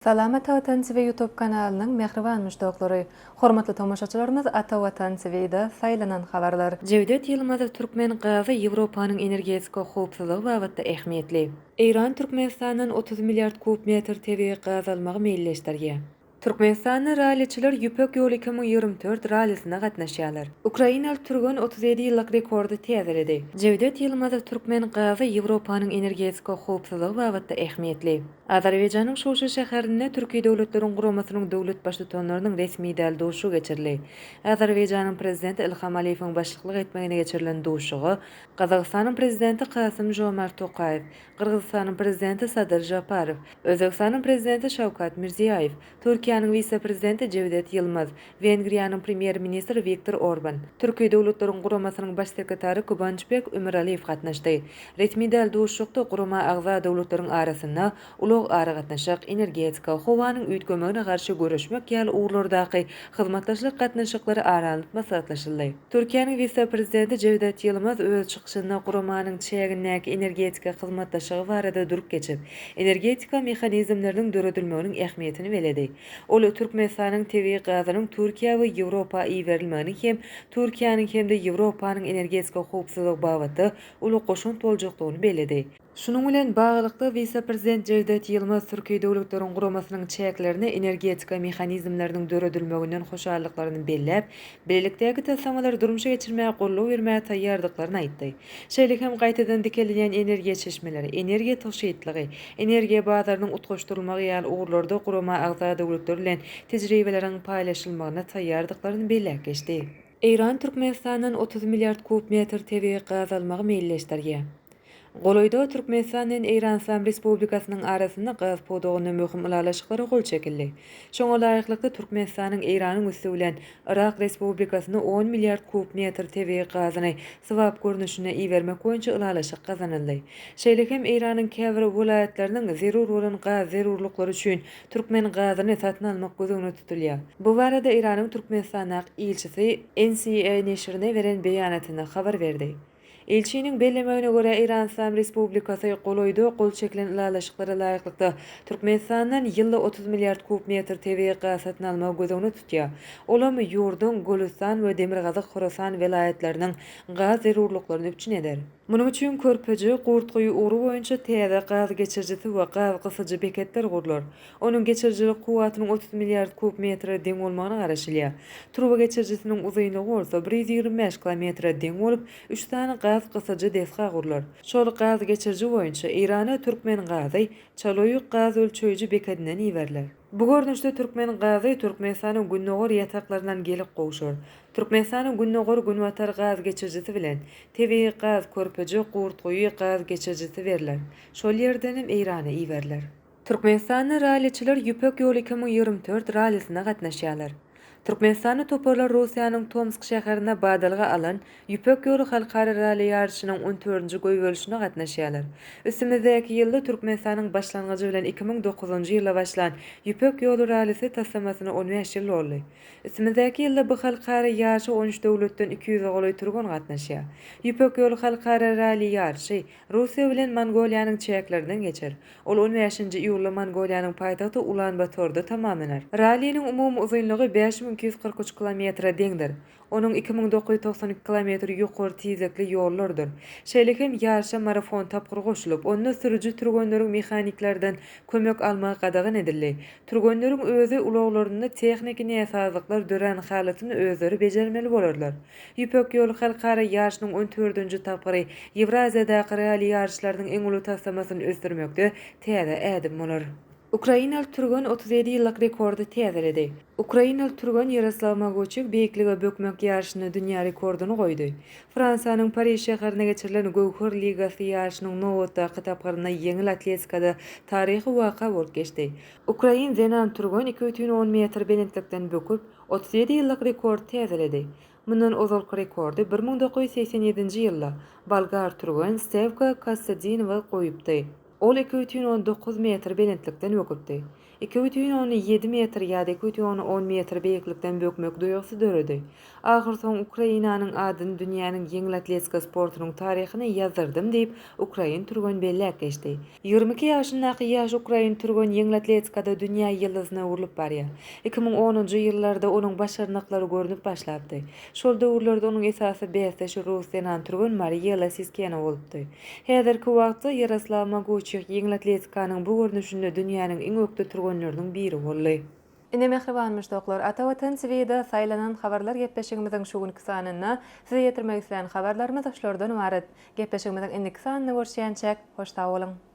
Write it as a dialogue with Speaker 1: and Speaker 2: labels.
Speaker 1: Salama Vatan TV YouTube kanalının mehriban müştaqlary, hormatly tomoşaçylarymyz, Ata Vatan TV-de saylanan habarlar. Cevdet Yılmaz Türkmen gazy Ýewropanyň energetik howpsuzlygy babatda ähmiýetli. Iran Türkmenistanyň 30 milliard kub metr tebigy gaz almagy meýilleşdirýär. Türkmenistanyň rallyçylar Ýüpek ýoly 2024 rallysyna gatnaşýarlar. Ukrainaly türgün 37 ýyllyk rekordy täzeledi. Cevdet Yılmaz Türkmen gazy Ýewropanyň energetik howpsuzlygy babatda ähmiýetli. Azerbaýjanyň Şuşa şäherinde Türkiýe döwletleriň guramasynyň döwlet başlyklarynyň resmi dälduşy geçirildi. Azerbaýjanyň prezidenti Ilham Aliýewiň başlyklyk etmegine geçirilen duşugy Gazagystanyň prezidenti Kasym-Jomart Tokaýew, Kyrgyzstanyň prezidenti Sadyr Japarow, Özbekistanyň prezidenti Şawkat Mirziýaýew, Türkiýanyň vice-prezidenti Cevdet Yılmaz, Wengriýanyň premier-ministri Viktor Orban, Türkiýe döwletleriň guramasynyň baş sekretary Kubançbek Ömeraliýew gatnaşdy. Resmi dälduşykda gurama agza döwletleriň arasynda ulug ara gatnaşyk energetika howanyň üýtgemegine garşy görüşmek ýaly ugrlardaky hyzmatdaşlyk gatnaşyklary aranyp maslahatlaşyldy. Türkiýanyň vice-prezidenti Cevdet Yılmaz öz çykyşynda guramanyň çägindäki energetika hyzmatdaşlygy barada durup geçip, energetika mehanizmleriniň döredilmeginiň ähmiýetini beledi. Ol Türkmenistanyň tebii gazynyň Türkiýe we Ýewropa iýerilmegini hem Türkiýanyň hem-de Ýewropanyň energetika howpsuzlygy babatda uly goşun boljakdygyny beledi. Şunun bilen baglykda vice-prezident Cevdet Yılmaz Türkiýe döwletleriň guramasynyň çäklerini energetika mehanizmleriniň döredilmeginden hoşallyklaryny belläp, birlikdäki tasamalar durmuşa geçirmäge gollaw bermäge taýýardyklaryny aýtdy. Şeýle hem gaýtadan dikelýän energiýa çeşmeleri, energiýa toşyýtlygy, energiýa bazarynyň utgaşdyrylmagy ýaly ugrlarda gurama agza döwletler bilen tejribeleriň paýlaşylmagyna taýýardyklaryny belläp geçdi. Iran Türkmenistanyň 30 milliard kub metr tebii gaz almagy meýilleşdirýär. Goloýda Türkmenistanyň Iran Islam Respublikasynyň arasynda gaz podogyny möhüm ulalaşyklary gol çekildi. Şoňa laýyklykda Türkmenistanyň Iranyň üstü bilen Irak Respublikasyna 10 milliard kub metr tebii gazyny sywap görnüşine iýermek boýunça ulalaşyk gazanyldy. Şeýle hem Iranyň käbir welaýatlarynyň zerur bolan gaz zerurlyklary üçin Türkmen gazyny satyn almak gözüňde tutulýar. Bu barada Iranyň Türkmenistana ilçisi NCA neşrine beren beýanatynda habar berdi. Elçiniň bellemegine görä Iran Islam Respublikasy goloýda gol çekilen ulalaşyklara laýyklykda Türkmenistanyň ýylda 30 milliard kub metr tebii gaz satyn almagy gözüňde tutýar. Olamy ýurdun Gülistan we Demirgazyk Horasan welaýatlarynyň gaz zerurlyklaryny üçin eder. Munyň üçin körpeji, gurtguýy ugru boýunça täze gaz geçirjisi we gaz gysyjy beketler gurular. Onuň geçirjilik kuwatynyň 30 milliard kub metr deň bolmagyna garaşylýar. Truba geçirjisiniň uzunlygy bolsa 125 kilometr deň bolup, 3 tane gaz gysyjy deska gurular. Şol gaz geçirji boýunça Irana Türkmen gazy çaloýuk gaz ölçeýiji beketinden iýerler. Bu görnüşde Türkmen gazy Türkmenistanyň günnäger ýataklarynyň gelip gowşar. Türkmenistanyň günnäger günwatar gaz geçirjisi bilen tebii gaz körpeji, gurtguýy gaz geçirjisi berler. Şol ýerdenim Irana iýerler. Türkmenistanyň rallyçylar Ýüpek ýoly 2024 rallysyna gatnaşýarlar. Türkmenistany toparlar Russiýanyň Tomsk şäherine badalga alan Ýüpek ýoly halkara rally ýarşynyň 14-nji goý bölüşine gatnaşýarlar. Üstümizdäki ýylda Türkmenistanyň başlangyjy bilen 2009-njy ýylda başlan Ýüpek ýoly rallysy tasamasyna 15 ýyl boldy. Üstümizdäki ýylda bu halkara ýarşy 13 döwletden 200 goly türgün gatnaşýar. Ýüpek ýoly halkara rally ýarşy Russiýa bilen Mongoliýanyň çäklerinden geçer. Ol 15-nji iýulda Mongoliýanyň paýtagty Ulan-Batorda tamamlanar. Rallyniň umumy uzunlygy 5243 kilometr deňdir. Onuň 2992 kilometr ýokary tizekli ýollardyr. Şeýle hem ýarşa marafon tapgyr goşulyp, onda sürüji türgenleriň mehaniklerden kömek almagy gadagyn edildi. Türgenleriň özü ulaglarynda tehnik näsazlyklar dören halatyny özleri bejermeli bolarlar. Ýüpek ýoly halkara ýarşynyň 14-nji tapgyry Ewraziýadaky rally ýarşlarynyň eň uly tasamasyny ösdürmekde täze ädim bolar. Ukrainaly türgün 37 ýyllyk rekordy täzeledi. Ukrainaly türgün Yaroslav Magochuk beýikligi bökmek ýarşyny dünýä rekorduny goýdy. Fransanyň Paris şäherine geçirilen Gowhar Ligasy ýarşynyň nowatda kitapgaryna ýeňil atletikada taryhy waka bolup geçdi. Ukrain Zenan türgün 2,10 metr belentlikden böküp 37 ýyllyk rekord täzeledi. Mundan ozalky rekordy 1987-nji ýylda Bolgar türgün Stevka Kassadinowa goýupdy. Ol 2,19 metr belentlikden öküpdi. 2,7 metr ýa-da 2,10 metr beýiklikden bökmek duýgusy döredi. Ahir soň Ukrainanyň adyny dünýäniň ýeňil atletika sportunyň taryhyna ýazdyrdym diýip Ukrain türgön bellek geçdi. 22 ýaşyndaky ýaş Ukrain türgön ýeňil atletikada dünýä ýyldyzyna urulyp barýar. 2010-njy ýyllarda onuň başarnaklary görünip başlapdy. Şol döwürlerde onuň esasy bäsdeşi Russiýanyň türgön Mariya Lasiskena bolupdy. Häzirki wagtda Yaroslav Moguchych ýeňil atletikanyň bu görnüşinde dünýäniň iň ökde türgenleriniň biri boldy. Ine mehriban müşdoklar, Ata Watan TV'de saylanan habarlar gepleşigimiziň şu günki sanyna size ýetirmek isleýän habarlarymyz şolardan ibaret. Gepleşigimiziň indiki sanyna görüşýänçek hoş sag bolun.